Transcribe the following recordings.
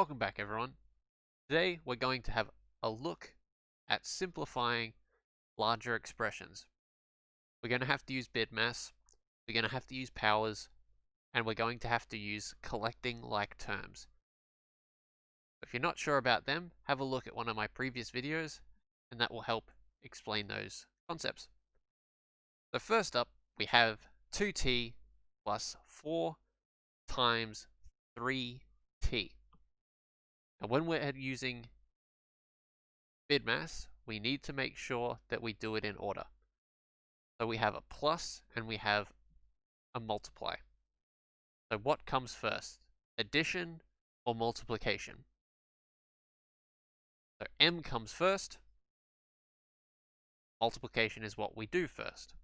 Welcome back, everyone. Today we're going to have a look at simplifying larger expressions. We're going to have to use BIDMAS, we're going to have to use powers, and we're going to have to use collecting like terms. If you're not sure about them, have a look at one of my previous videos, and that will help explain those concepts. So first up, we have 2t plus 4 times 3t. And when we're using BIDMAS, we need to make sure that we do it in order. So we have a plus and we have a multiply. So what comes first, addition or multiplication? So m comes first, multiplication is what we do first.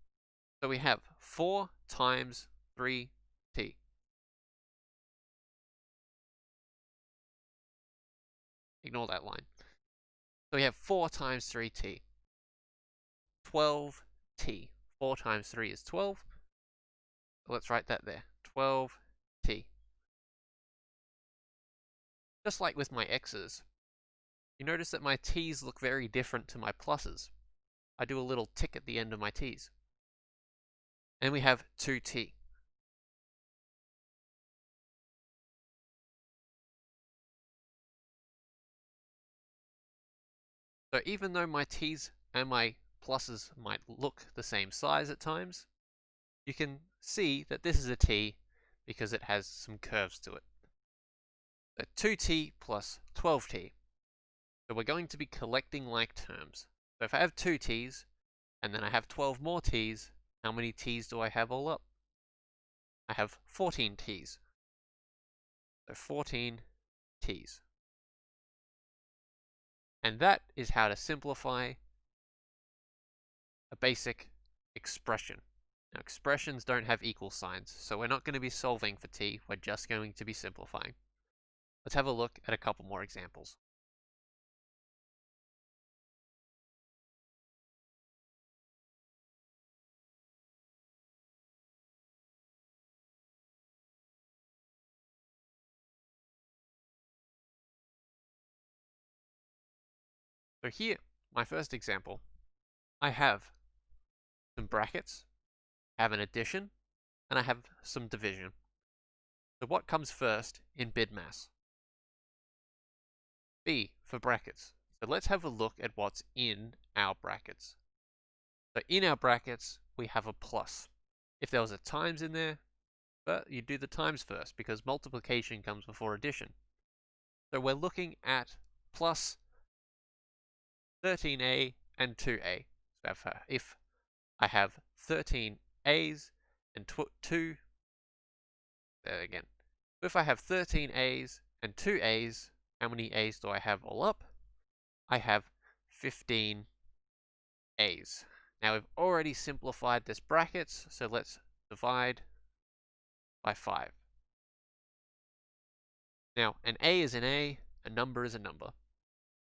So we have 4 times 3t. Ignore that line. So we have 4 times 3t. 12t. 4 times 3 is 12. So let's write that there. 12t. Just like with my x's, you notice that my t's look very different to my pluses. I do a little tick at the end of my t's. And we have 2t. So even though my t's and my pluses might look the same size at times, you can see that this is a t because it has some curves to it. So 2t plus 12t. So we're going to be collecting like terms. So if I have 2 t's and then I have 12 more t's, how many t's do I have all up? I have 14 t's. So 14 t's. And that is how to simplify a basic expression. Now, expressions don't have equal signs, so we're not going to be solving for t, we're just going to be simplifying. Let's have a look at a couple more examples. So here, my first example, I have some brackets, I have an addition, and I have some division. So what comes first in BIDMAS? B for brackets. So let's have a look at what's in our brackets. So in our brackets, we have a plus. If there was a times in there, but you do the times first because multiplication comes before addition. So we're looking at plus 13a and 2a. So if I have 13 a's and 2, there again. If I have 13 a's and 2 a's, how many a's do I have all up? I have 15 a's. Now we've already simplified this brackets, so let's divide by 5. Now, an a is an a number is a number.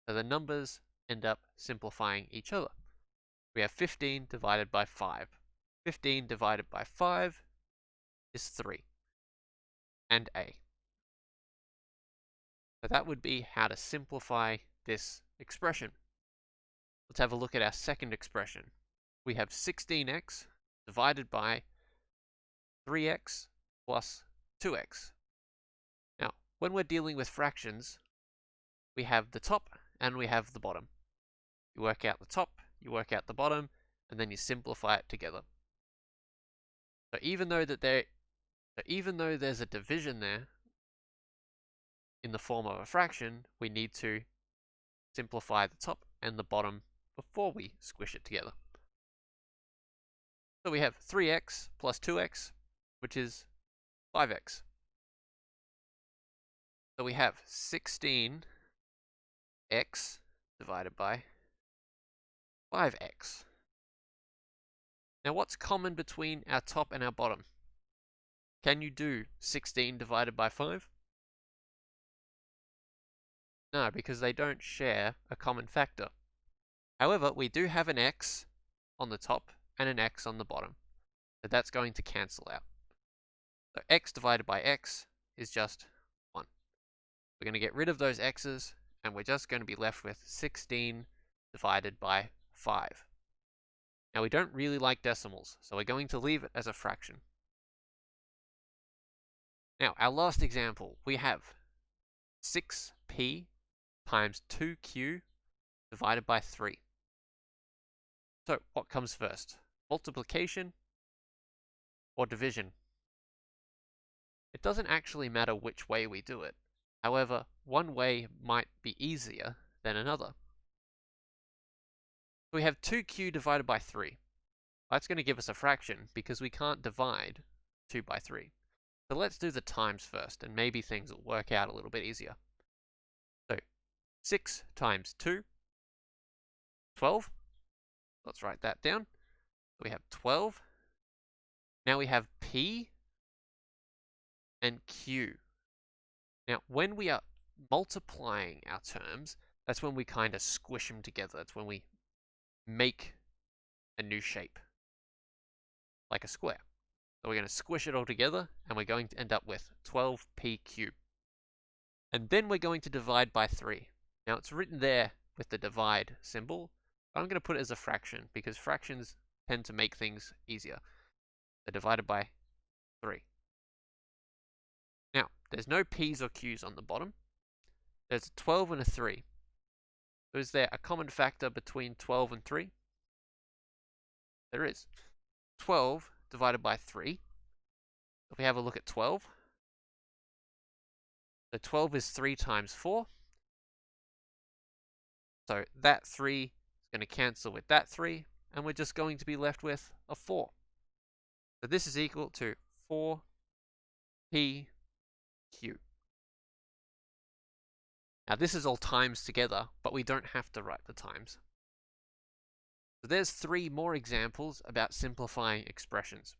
So the numbers end up simplifying each other. We have 15 divided by 5. 15 divided by 5 is 3. And a. So that would be how to simplify this expression. Let's have a look at our second expression. We have 16x divided by 3x plus 2x. Now, when we're dealing with fractions, we have the top and we have the bottom. You work out the top, you work out the bottom, and then you simplify it together. So even though there's a division there in the form of a fraction, we need to simplify the top and the bottom before we squish it together. So we have 3x plus 2x, which is 5x. So we have 16x divided by 5x. Now what's common between our top and our bottom? Can you do 16 divided by 5? No, because they don't share a common factor. However, we do have an x on the top and an x on the bottom. So that's going to cancel out. So x divided by x is just 1. We're going to get rid of those x's, and we're just going to be left with 16 divided by 5. Now we don't really like decimals, so we're going to leave it as a fraction. Now, our last example, we have 6p times 2q divided by 3. So, what comes first? Multiplication or division? It doesn't actually matter which way we do it. However, one way might be easier than another. We have 2q divided by 3. That's going to give us a fraction because we can't divide 2 by 3. So let's do the times first, and maybe things will work out a little bit easier. So 6 times 2, 12. Let's write that down. We have 12. Now we have p and q. Now, when we are multiplying our terms, that's when we kind of squish them together. That's when we make a new shape, like a square. So we're going to squish it all together, and we're going to end up with 12p cubed. And then we're going to divide by 3. Now, it's written there with the divide symbol, but I'm going to put it as a fraction, because fractions tend to make things easier. So divided by 3. Now, there's no p's or q's on the bottom. There's a 12 and a 3. So is there a common factor between 12 and 3? There is. 12 divided by 3. If we have a look at 12, so 12 is 3 times 4. So that 3 is going to cancel with that 3, and we're just going to be left with a 4. So this is equal to 4p cubed. Now this is all times together, but we don't have to write the times. So there's 3 more examples about simplifying expressions.